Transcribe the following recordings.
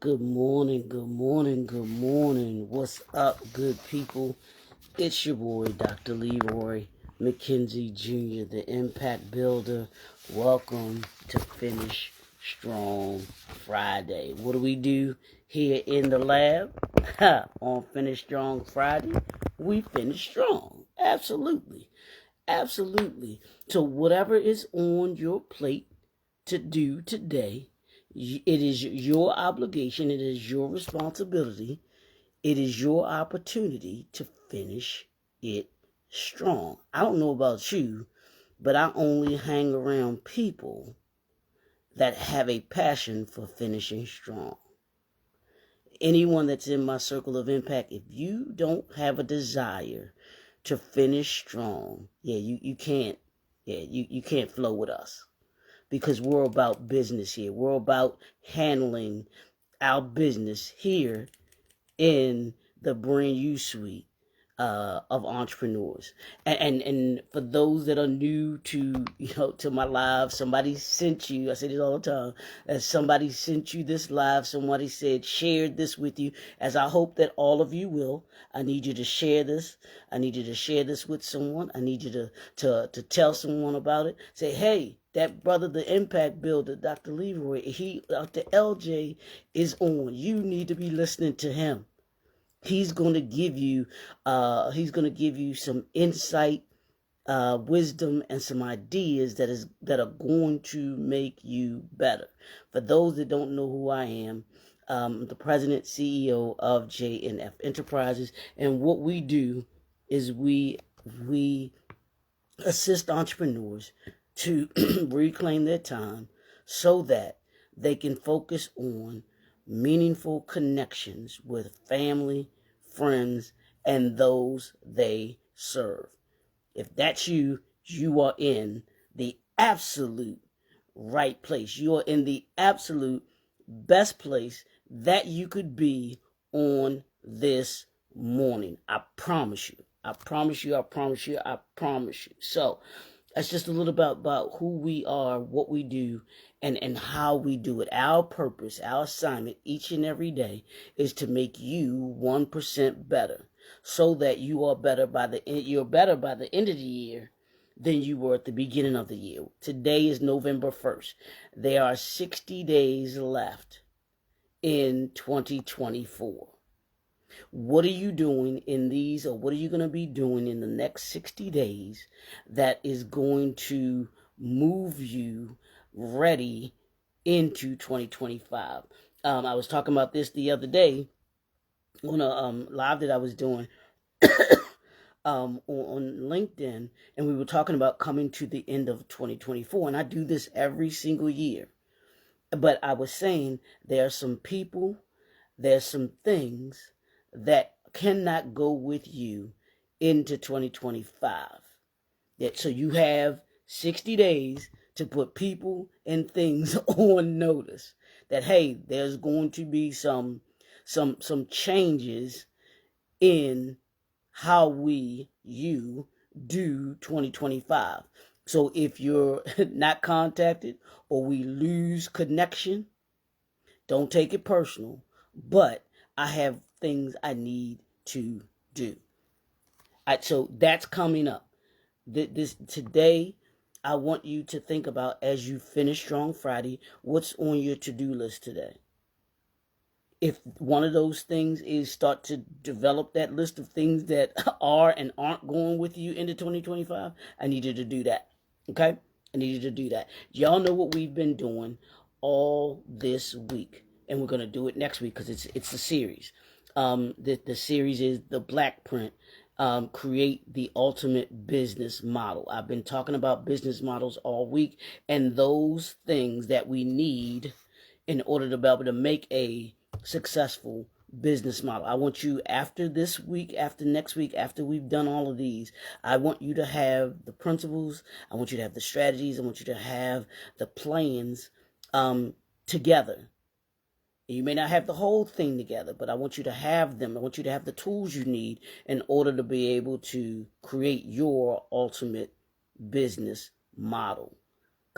Good morning, good morning, good morning. What's up, good people? It's your boy, Dr. Leroy McKenzie Jr., the Impact Builder. Welcome to Finish Strong Friday. What do we do here in the lab? On Finish Strong Friday, we finish strong. Absolutely. Absolutely. So, whatever is on your plate to do today, it is your obligation, it is your responsibility, it is your opportunity to finish it strong. I don't know about you, but I only hang around people that have a passion for finishing strong. Anyone that's in my circle of impact, if you don't have a desire to finish strong, you can't, you can't flow with us, because we're about business here. We're about handling our business here in the brand new suite of entrepreneurs. And for those that are new to to my live, somebody sent you. I say this all the time. As somebody sent you this live, somebody said shared this with you. As I hope that all of you will. I need you to share this. I need you to share this with someone. I need you to tell someone about it. Say, hey, that brother, the impact builder, Dr. Leroy, Dr. LJ is on. You need to be listening to him. He's going to give you some insight, wisdom, and some ideas that are going to make you better. For those that don't know who I am, the president, CEO of J&F Enterprises, and what we do is we assist entrepreneurs to reclaim their time so that they can focus on meaningful connections with family, friends, and those they serve. If that's you, you are in the absolute right place. You are in the absolute best place that you could be on this morning. I promise you. I promise you. I promise you. I promise you. So that's just a little about who we are, what we do, and how we do it. Our purpose, our assignment each and every day is to make you 1% better, so that you're better by the end of the year than you were at the beginning of the year. Today is November 1st. There are 60 days left in 2024. What are you doing in these, or what are you going to be doing in the next 60 days that is going to move you ready into 2025? I was talking about this the other day on a live that I was doing on LinkedIn, and we were talking about coming to the end of 2024, and I do this every single year. But I was saying there are some people, there's some things that cannot go with you into 2025. So you have 60 days to put people and things on notice that, hey, there's going to be some changes in how you do 2025. So if you're not contacted or we lose connection, don't take it personal, but I have things I need to do. So that's coming up. Today, I want you to think about, as you finish Strong Friday, what's on your to-do list today. If one of those things is start to develop that list of things that are and aren't going with you into 2025, I need you to do that. Okay? I need you to do that. Y'all know what we've been doing all this week, and we're going to do it next week because it's a series. The series is the Black Print, create the ultimate business model. I've been talking about business models all week, and those things that we need in order to be able to make a successful business model. I want you, after this week, after next week, after we've done all of these, I want you to have the principles, I want you to have the strategies, I want you to have the plans together. You may not have the whole thing together, but I want you to have them. I want you to have the tools you need in order to be able to create your ultimate business model.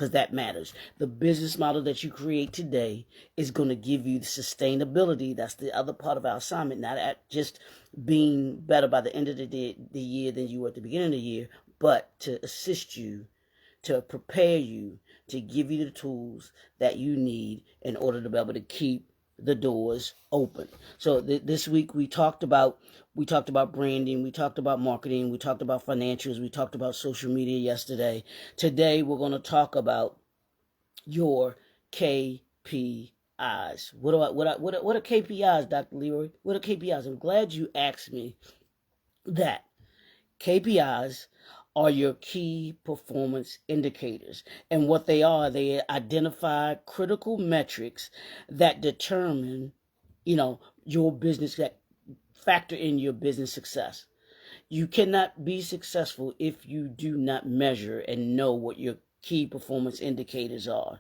because that matters. The business model that you create today is going to give you the sustainability. That's the other part of our assignment, not at just being better by the end of the year than you were at the beginning of the year, but to assist you, to prepare you, to give you the tools that you need in order to be able to keep the doors open. So this week we talked about branding, we talked about marketing, we talked about financials, we talked about social media yesterday. Today we're going to talk about your KPIs. What are KPIs, Dr. Leroy? What are KPIs? I'm glad you asked me that. KPIs are your key performance indicators. And what they are, they identify critical metrics that determine, your business, that factor in your business success. You cannot be successful if you do not measure and know what your key performance indicators are.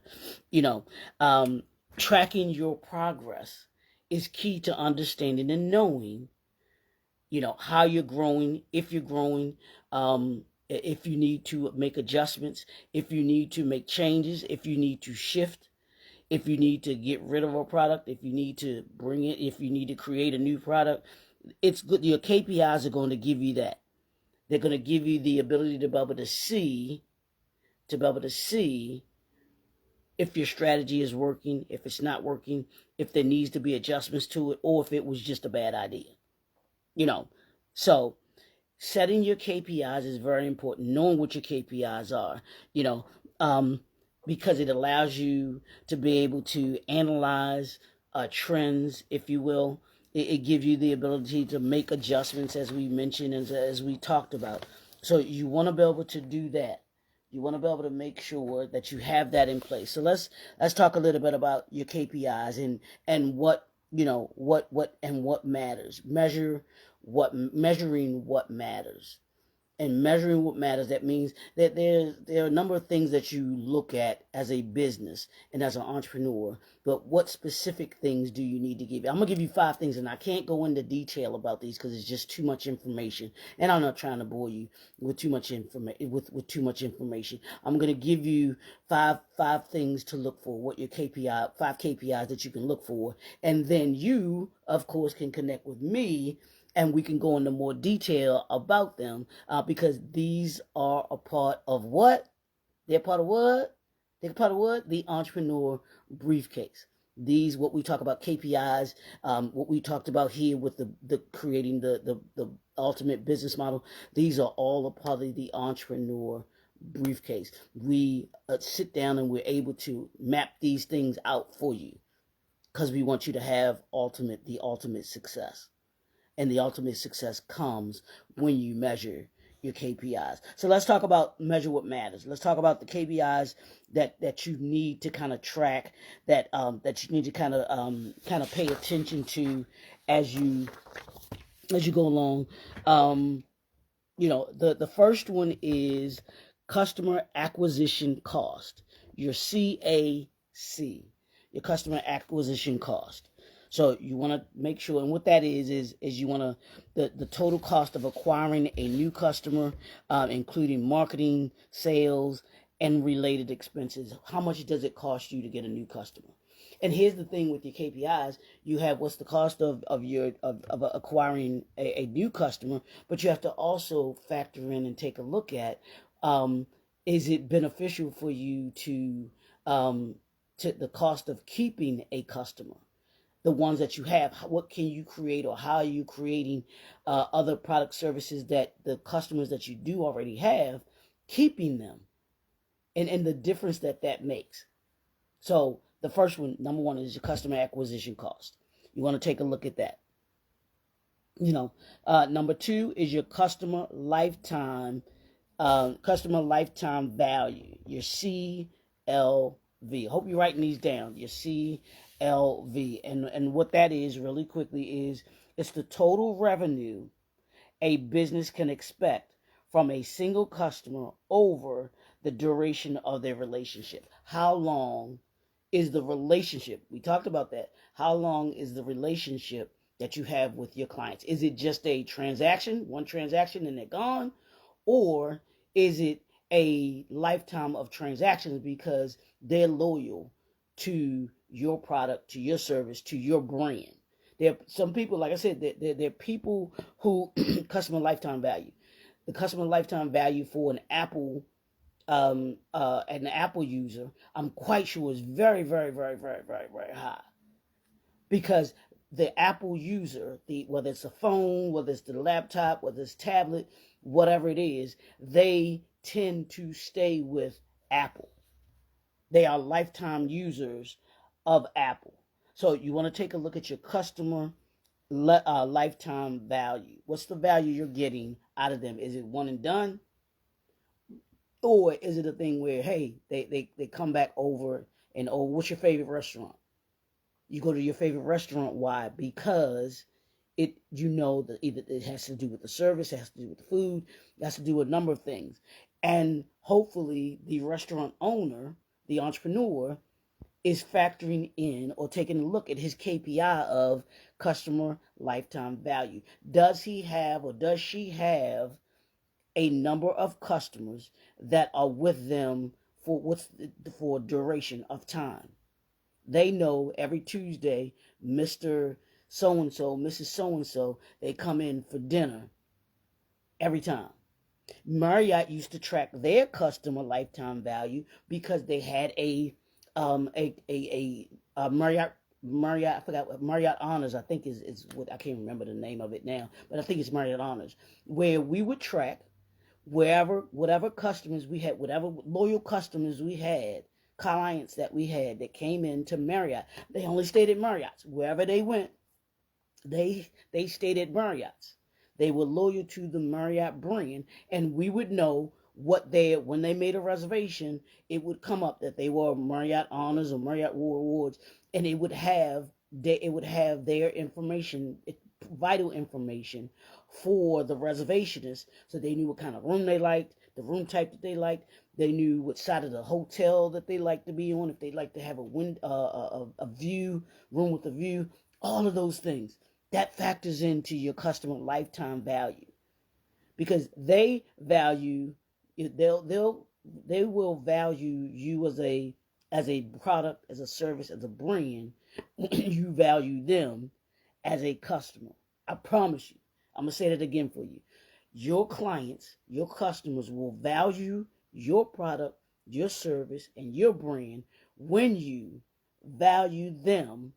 Tracking your progress is key to understanding and knowing how you're growing, if you're growing, if you need to make adjustments, if you need to make changes, if you need to shift, if you need to get rid of a product, if you need to bring it, if you need to create a new product. It's good. Your KPIs are going to give you that. They're going to give you the ability to be able to see if your strategy is working, if it's not working, if there needs to be adjustments to it, or if it was just a bad idea. So setting your KPIs is very important. Knowing what your KPIs are, because it allows you to be able to analyze trends, if you will. It gives you the ability to make adjustments, as we mentioned, as we talked about. So you want to be able to do that. You want to be able to make sure that you have that in place. So let's talk a little bit about your KPIs and what what matters. Measuring what matters. And measuring what matters, that means that there are a number of things that you look at as a business and as an entrepreneur, but what specific things do you need to give? I'm going to give you 5 things, and I can't go into detail about these because it's just too much information, and I'm not trying to bore you with too much information. I'm going to give you five things to look for, what your 5 KPIs that you can look for, and then you, of course, can connect with me and we can go into more detail about them because these are a part of what? They're part of what? They're part of what? The entrepreneur briefcase. These, what we talk about KPIs, what we talked about here with the creating the ultimate business model, these are all a part of the entrepreneur briefcase. We sit down and we're able to map these things out for you because we want you to have the ultimate success. And the ultimate success comes when you measure your KPIs. So let's talk about measure what matters. Let's talk about the KPIs that you need to kind of track, that you need to kind of pay attention to as you go along. The first one is customer acquisition cost, your CAC, your customer acquisition cost. So you want to make sure, and what that is you want to, the total cost of acquiring a new customer, including marketing, sales, and related expenses. How much does it cost you to get a new customer? And here's the thing with your KPIs: you have what's the cost of acquiring a new customer, but you have to also factor in and take a look at, is it beneficial for you to the cost of keeping a customer? The ones that you have, what can you create, or how are you creating other product services that the customers that you do already have, keeping them, and the difference that makes. So the first one, number one, is your customer acquisition cost. You want to take a look at that. Number 2 is your customer lifetime value, your CLV. Hope you're writing these down. Your CLV, and what that is, really quickly, is it's the total revenue a business can expect from a single customer over the duration of their relationship. How long is the relationship? We talked about that. How long is the relationship that you have with your clients? Is it just a transaction, one transaction, and they're gone? Or is it a lifetime of transactions because they're loyal to your product, to your service, to your brand. There are some people, like I said, there are people who customer lifetime value. The customer lifetime value for an Apple user, I'm quite sure is very, very, very, very, very, very high because the Apple user, whether it's a phone, whether it's the laptop, whether it's tablet, whatever it is, they tend to stay with Apple. They are lifetime users of Apple. So you want to take a look at your customer lifetime value. What's the value you're getting out of them? Is it one and done? Or is it a thing where, hey, they come back over and, oh, what's your favorite restaurant? You go to your favorite restaurant. Why? Because that either it has to do with the service, it has to do with the food, it has to do with a number of things. And hopefully the restaurant owner, the entrepreneur, is factoring in or taking a look at his KPI of customer lifetime value. Does he have or does she have a number of customers that are with them for a duration of time? They know every Tuesday, Mr. So-and-so, Mrs. So-and-so, they come in for dinner every time. Marriott used to track their customer lifetime value because they had a Marriott, I forgot what Marriott Honors, I think is what, I can't remember the name of it now, but I think it's Marriott Honors, where we would track whatever customers we had, whatever loyal customers we had, clients that we had that came into Marriott. They only stayed at Marriott's. Wherever they went, they stayed at Marriott's. They were loyal to the Marriott brand, and we would know when they made a reservation, it would come up that they were Marriott Honors or Marriott Rewards, and it would have their information, vital information for the reservationists, so they knew what kind of room they liked, the room type that they liked. They knew what side of the hotel that they liked to be on, if they like to have a view, room with a view, all of those things. That factors into your customer lifetime value because they will value you as a product, as a service, as a brand. You value them as a customer. I promise you. I'm going to say that again for you. Your clients, your customers will value your product, your service, and your brand when you value them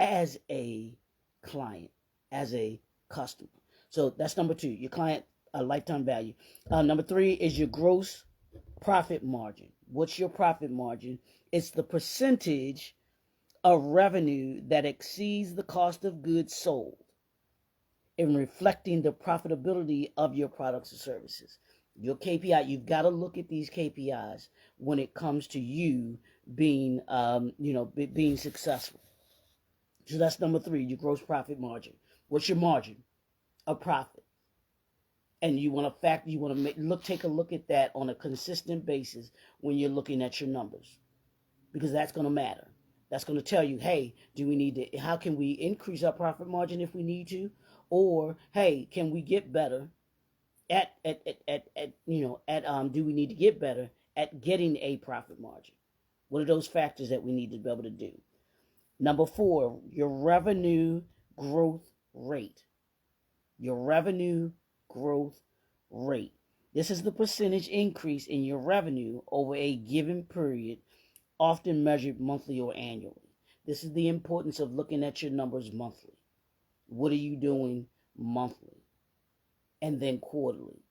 as a client, as a customer. So that's number 2, your client lifetime value. Number 3 is your gross profit margin. What's your profit margin? It's the percentage of revenue that exceeds the cost of goods sold in reflecting the profitability of your products or services. Your KPI, you've got to look at these KPIs when it comes to you being, being successful. So that's number 3, your gross profit margin. What's your margin of profit? And you want to take a look at that on a consistent basis when you're looking at your numbers, because that's going to matter. That's going to tell you, hey, how can we increase our profit margin if we need to? Or, hey, can we get better do we need to get better at getting a profit margin? What are those factors that we need to be able to do? Number 4, your revenue growth rate. Your revenue growth rate. This is the percentage increase in your revenue over a given period, often measured monthly or annually. This is the importance of looking at your numbers monthly. What are you doing monthly? And then quarterly.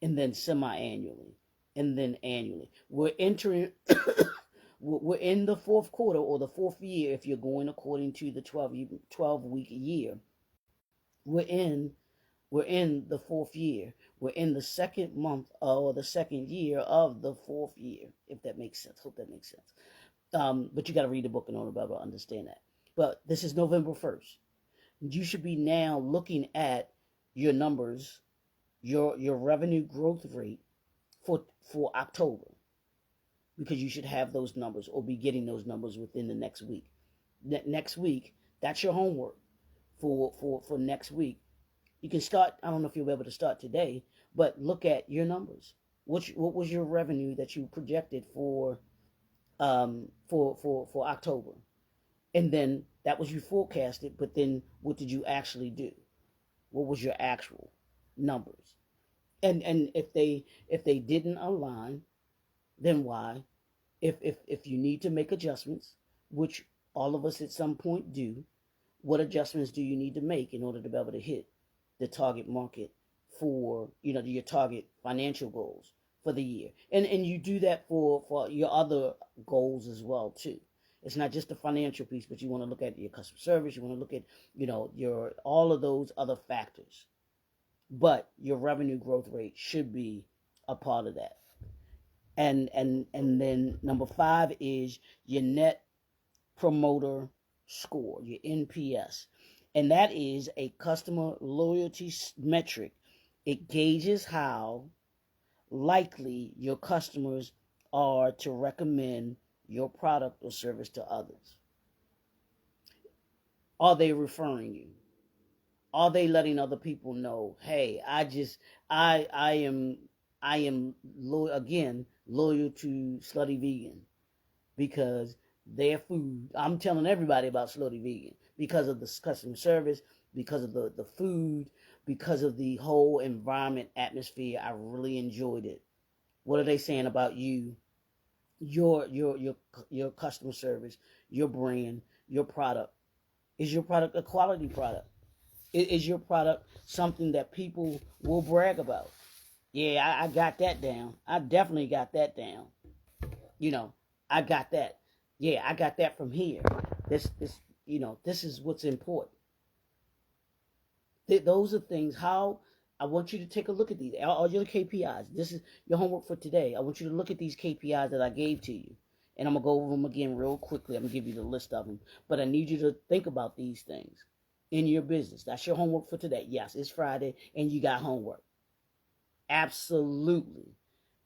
And then semi-annually. And then annually. We're in the 4th quarter or the 4th year if you're going according to the 12-week year. We're in the 4th year. We're in the 2nd month or the 2nd year of the 4th year, if that makes sense. Hope that makes sense. But you got to read the book in order to be able to understand that. But this is November 1st. You should be now looking at your numbers, your revenue growth rate for October, because you should have those numbers or be getting those numbers within the next week. Next week, that's your homework for next week. You can start, I don't know if you'll be able to start today, but look at your numbers. What was your revenue that you projected for October? And then that was you forecasted, but then what did you actually do? What was your actual numbers? And if they didn't align, then why? If you need to make adjustments, which all of us at some point do, what adjustments do you need to make in order to be able to hit the target market for your target financial goals for the year? And you do that for your other goals as well too. It's not just the financial piece, but you want to look at your customer service. You want to look at your all of those other factors. But your revenue growth rate should be a part of that. And then number 5 is your net promoter score, your NPS. And that is a customer loyalty metric. It gauges how likely your customers are to recommend your product or service to others. Are they referring you? Are they letting other people know, hey, I am loyal to Slutty Vegan because their food, I'm telling everybody about Slutty Vegan because of the customer service, because of the food, because of the whole environment atmosphere. I really enjoyed it. What are they saying about you, your customer service, your brand, your product? Is your product a quality product? Is your product something that people will brag about? Yeah, I got that down. I definitely got that down. I got that. Yeah, I got that from here. This is what's important. Those are things. How I want you to take a look at these. All your KPIs. This is your homework for today. I want you to look at these KPIs that I gave to you. And I'm going to go over them again real quickly. I'm going to give you the list of them. But I need you to think about these things in your business. That's your homework for today. Yes, it's Friday and you got homework. Absolutely.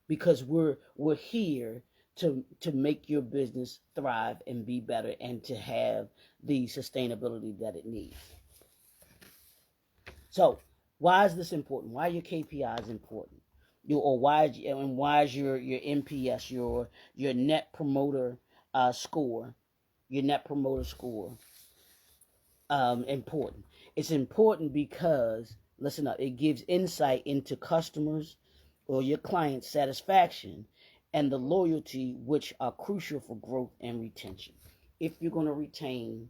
Because we're here to make your business thrive and be better and to have the sustainability that it needs. So, why is this important? Why are your KPIs important? Why is your NPS, your net promoter score, important? It's important because, listen up, it gives insight into customers or your client's satisfaction and the loyalty, which are crucial for growth and retention. If you're going to retain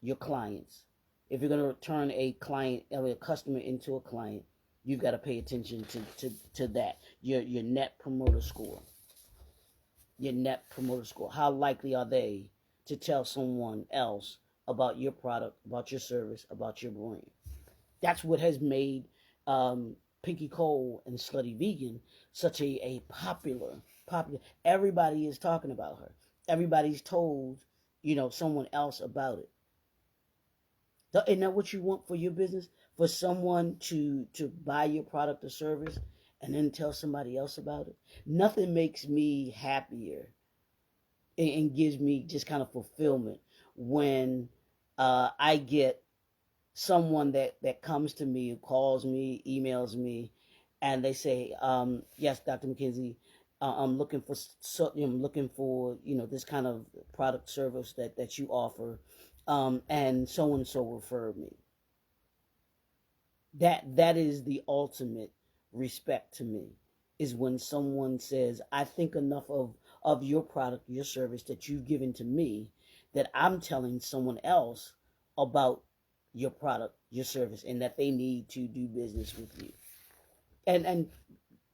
your clients, if you're going to turn a client or a customer into a client, you've got to pay attention to that. Your net promoter score. Your net promoter score. How likely are they to tell someone else about your product, about your service, about your brand? That's what has made Pinky Cole and Slutty Vegan such a popular. Everybody is talking about her. Everybody's told someone else about it. Isn't that what you want for your business? For someone to buy your product or service and then tell somebody else about it? Nothing makes me happier and gives me just kind of fulfillment when I get someone that comes to me, calls me, emails me, and they say, yes, Dr. McKenzie, I'm looking for this kind of product service that you offer, and so referred me. That is the ultimate respect to me, is when someone says, I think enough of your product, your service that you've given to me, that I'm telling someone else about your product, your service, and that they need to do business with you. And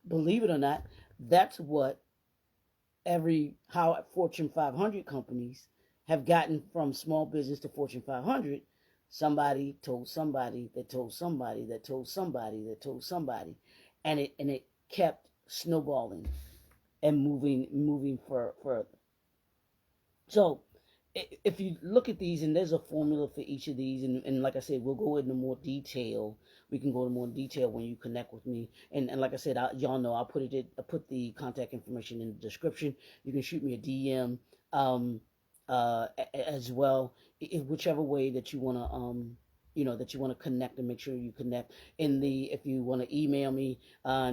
believe it or not, that's what how Fortune 500 companies have gotten from small business to Fortune 500. Somebody told somebody that told somebody that told somebody that told somebody, and it kept snowballing and moving further. So if you look at these, and there's a formula for each of these, and like I said, we'll go into more detail. We can go into more detail when you connect with me. And like I said, y'all know I'll put the contact information in the description. You can shoot me a DM as well, whichever way that you want that you want to connect, and make sure you connect. If you want to email me,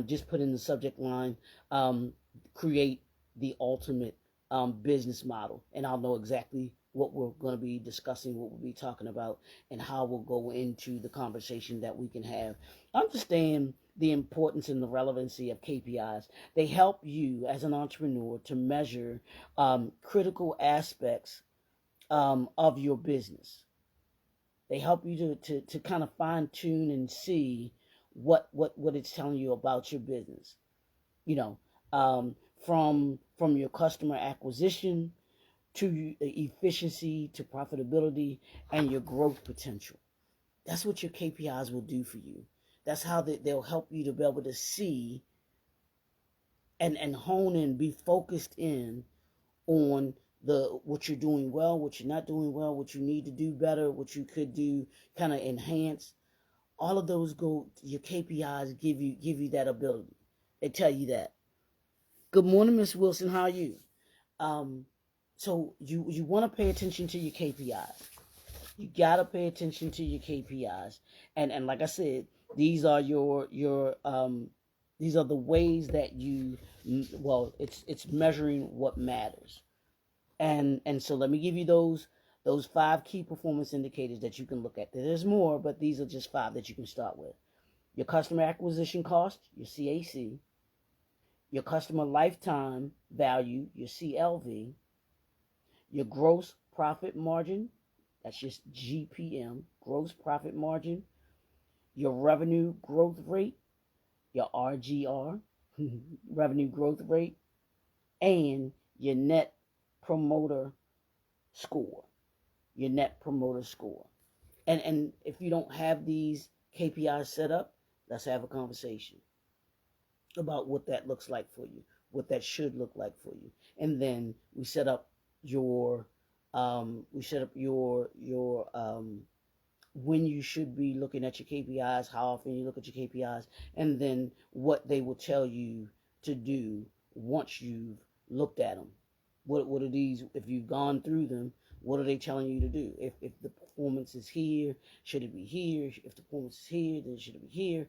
just put in the subject line, create the ultimate business model, and I'll know exactly what we're going to be discussing, what we'll be talking about, and how we'll go into the conversation that we can have. Understand the importance and the relevancy of KPIs. They help you as an entrepreneur to measure critical aspects of your business. They help you to kind of fine tune and see what it's telling you about your business. You know, from your customer acquisition to efficiency to profitability and your growth potential. That's what your KPIs will do for you. That's how they'll help you to be able to see and hone in, be focused in on what you're doing well, what you're not doing well, what you need to do better, what you could do kind of enhance. All of those your KPIs give you that ability. They tell you that. Good morning, Miss Wilson. How are you? So you want to pay attention to your KPIs. You gotta pay attention to your KPIs, and like I said, these are these are the ways that it's measuring what matters, and so let me give you those 5 key performance indicators that you can look at. There's more, but these are just 5 that you can start with. Your customer acquisition cost, your CAC, your customer lifetime value, your CLV, your gross profit margin, that's just GPM, gross profit margin, your revenue growth rate, your RGR, revenue growth rate, and your net promoter score. Your net promoter score. And if you don't have these KPIs set up, let's have a conversation about what that looks like for you, what that should look like for you. And then we set up your when you should be looking at your KPIs, how often you look at your KPIs, and then what they will tell you to do once you've looked at them. What are these? If you've gone through them, what are they telling you to do? If the performance is here, should it be here? If the performance is here, then should it be here?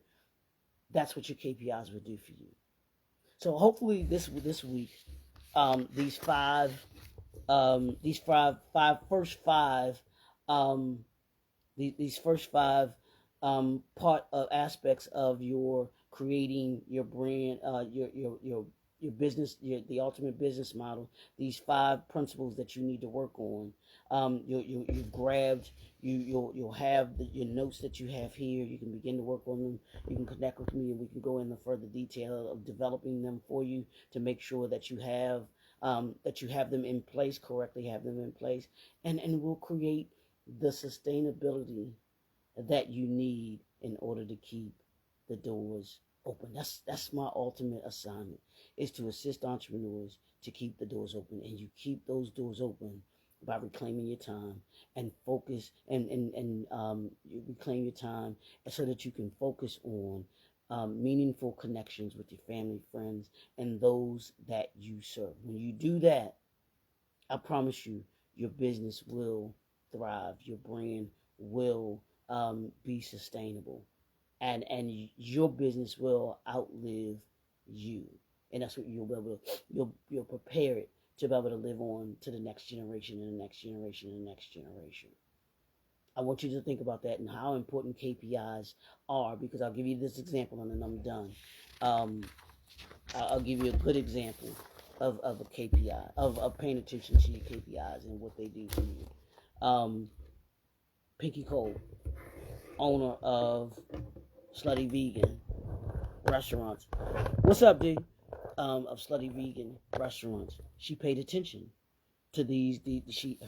That's what your KPIs will do for you. So hopefully this week, these five first five these first 5 part of aspects of your creating your brand, your business, the ultimate business model. These 5 principles that you need to work on. You've grabbed. You'll have your notes that you have here. You can begin to work on them. You can connect with me, and we can go into further detail of developing them for you to make sure that you have them in place correctly. Have them in place, and we'll create the sustainability that you need in order to keep the doors open. That's my ultimate assignment, is to assist entrepreneurs to keep the doors open, and you keep those doors open by reclaiming your time and focus and you reclaim your time so that you can focus on meaningful connections with your family, friends, and those that you serve. When you do that, I promise you, your business will thrive. Your brand will be sustainable, and your business will outlive you. And that's what you'll be able to, you'll prepare it to be able to live on to the next generation and the next generation and the next generation. I want you to think about that and how important KPIs are, because I'll give you this example and then I'm done. I'll give you a good example of a KPI, of paying attention to your KPIs and what they do for you. Pinky Cole, owner of Slutty Vegan Restaurants. What's up, D? Of Slutty Vegan Restaurants. She paid attention to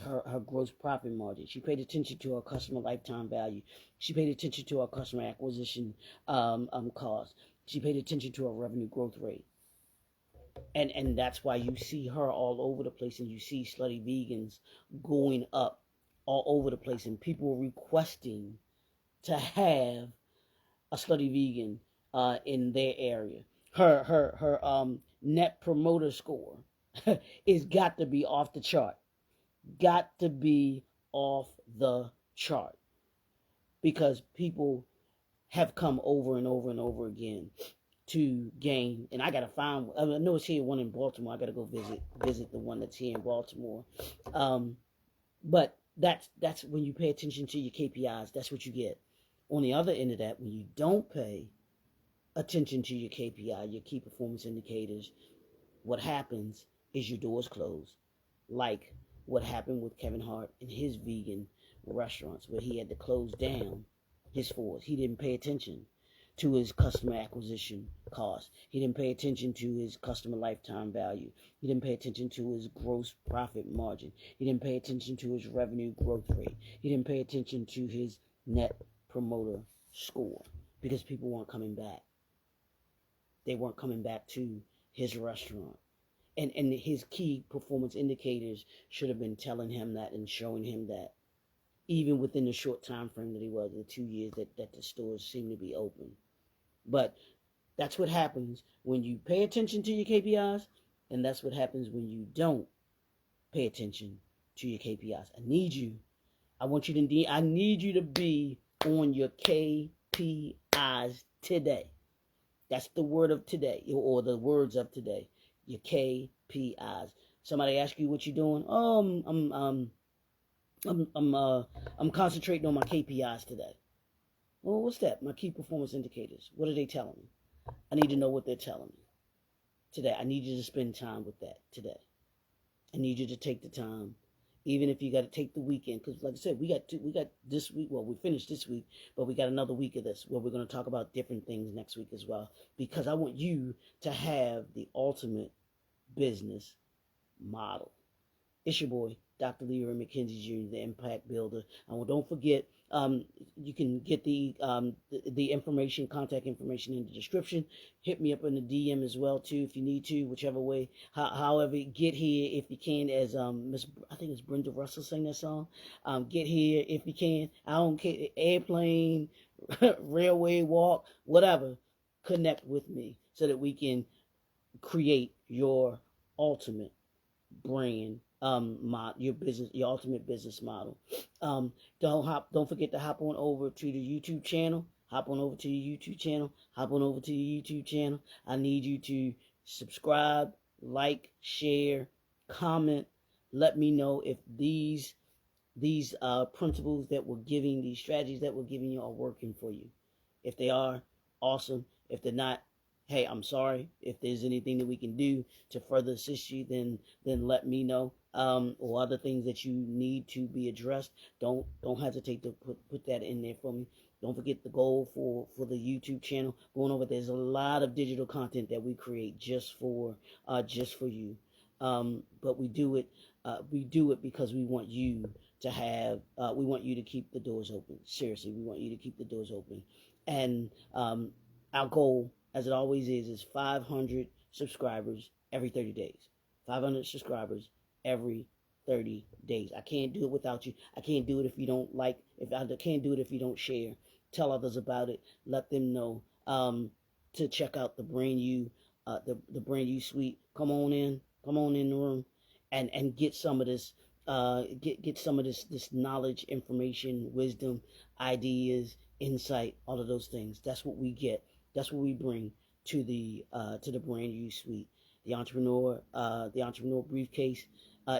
her gross profit margin. She paid attention to her customer lifetime value. She paid attention to her customer acquisition cost. She paid attention to her revenue growth rate. And that's why you see her all over the place, and you see Slutty Vegans going up all over the place, and people requesting to have a Slutty Vegan in their area. Her net promoter score is got to be off the chart. Got to be off the chart. because people have come over and over and over again to gain. And I gotta find. I know it's here one in Baltimore. I gotta go visit the one that's here in Baltimore. But that's when you pay attention to your KPIs. That's what you get. On the other end of that, when you don't pay attention to your KPI, your key performance indicators, what happens is your doors close. Like what happened with Kevin Hart and his vegan restaurants, where he had to close down his stores. He didn't pay attention to his customer acquisition cost. He didn't pay attention to his customer lifetime value. He didn't pay attention to his gross profit margin. He didn't pay attention to his revenue growth rate. He didn't pay attention to his net promoter score, because people weren't coming back. They weren't coming back to his restaurant. And his key performance indicators should have been telling him that and showing him that, even within the short time frame that he was, the 2 years that the stores seem to be open. But that's what happens when you pay attention to your KPIs, and that's what happens when you don't pay attention to your KPIs. I need you to be on your KPIs today. That's the word of today, or the words of today. Your KPIs. Somebody asks you what you're doing. Oh, I'm concentrating on my KPIs today. Well, what's that? My key performance indicators. What are they telling me? I need to know what they're telling me today. I need you to spend time with that today. I need you to take the time, even if you got to take the weekend, because like I said, we got this week. Well, we finished this week, but we got another week of this where we're going to talk about different things next week as well, because I want you to have the ultimate business model. It's your boy, Dr. Leroy McKenzie Jr., the Impact Builder. And don't forget, you can get the information, contact information in the description. Hit me up in the DM as well too, if you need to, whichever way. However, get here if you can, as I think it's Brenda Russell sang that song. Get here if you can. I don't care, airplane, railway walk, whatever. Connect with me so that we can create your ultimate brand, your ultimate business model. Don't forget to hop on over to the YouTube channel. Hop on over to the YouTube channel. I need you to subscribe, like, share, comment. Let me know if these principles that we're giving, these strategies that we're giving you, are working for you. If they are, awesome. If they're not, hey, I'm sorry. If there's anything that we can do to further assist you, then let me know. Or other things that you need to be addressed, don't hesitate to put that in there for me. Don't forget the goal for the YouTube channel. Going over, there's a lot of digital content that we create just for you. But we do it because we want you to have, we want you to keep the doors open. Seriously, we want you to keep the doors open. And our goal, as it always is 500 subscribers every 30 days. 500 subscribers every 30 days. I can't do it without you. I can't do it if you don't like. I can't do it if you don't share. Tell others about it. Let them know to check out the brand new suite. Come on in the room, and get some of this. Get some of this knowledge, information, wisdom, ideas, insight, all of those things. That's what we get. That's what we bring to the brand new suite. The entrepreneur briefcase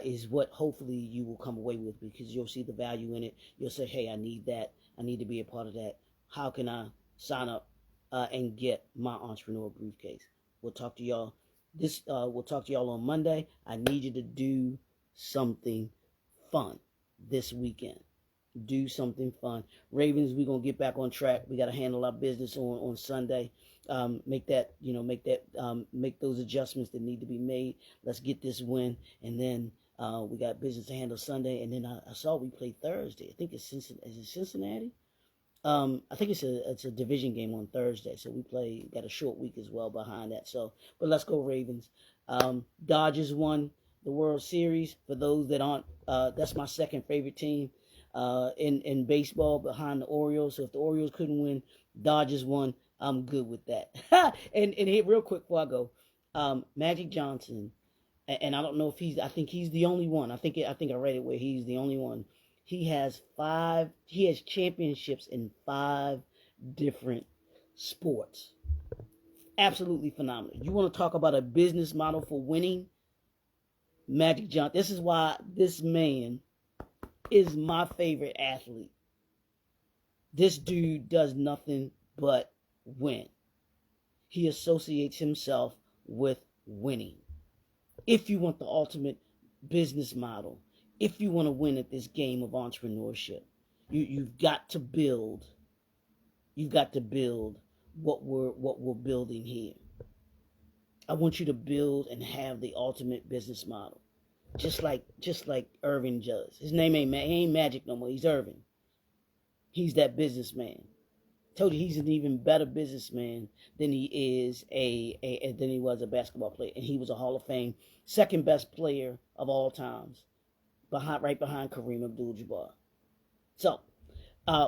is what hopefully you will come away with, because you'll see the value in it. You'll say, hey, I need that. I need to be a part of that. How can I sign up and get my entrepreneur briefcase? We'll talk to y'all. We'll talk to y'all on Monday. I need you to do something fun this weekend. Do something fun. Ravens, we're gonna get back on track. We gotta handle our business on Sunday. Make those adjustments that need to be made. Let's get this win, and then we got business to handle Sunday. And then I saw we played Thursday. I think it's Cincinnati. Is it Cincinnati? I think it's a division game on Thursday, so got a short week as well behind that. So, but let's go Ravens. Dodgers won the World Series. For those that aren't, that's my second favorite team in baseball, behind the Orioles. So if the Orioles couldn't win, Dodgers won. I'm good with that. and here, real quick before I go, Magic Johnson, and I don't know if I think he's the only one. I think I read it where he's the only one. He has championships in 5 different sports. Absolutely phenomenal. You want to talk about a business model for winning? Magic Johnson. This is why this man is my favorite athlete. This dude does nothing but win. He associates himself with winning. If you want the ultimate business model, if you want to win at this game of entrepreneurship, you've got to build. You've got to build what we're building here. I want you to build and have the ultimate business model, just like Irving does. His name he ain't Magic no more. He's Irving. He's that businessman. Told you he's an even better businessman than he is than he was a basketball player, and he was a Hall of Fame second best player of all times, right behind Kareem Abdul-Jabbar. So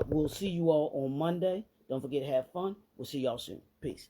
we'll see you all on Monday. Don't forget to have fun. We'll see y'all soon. Peace.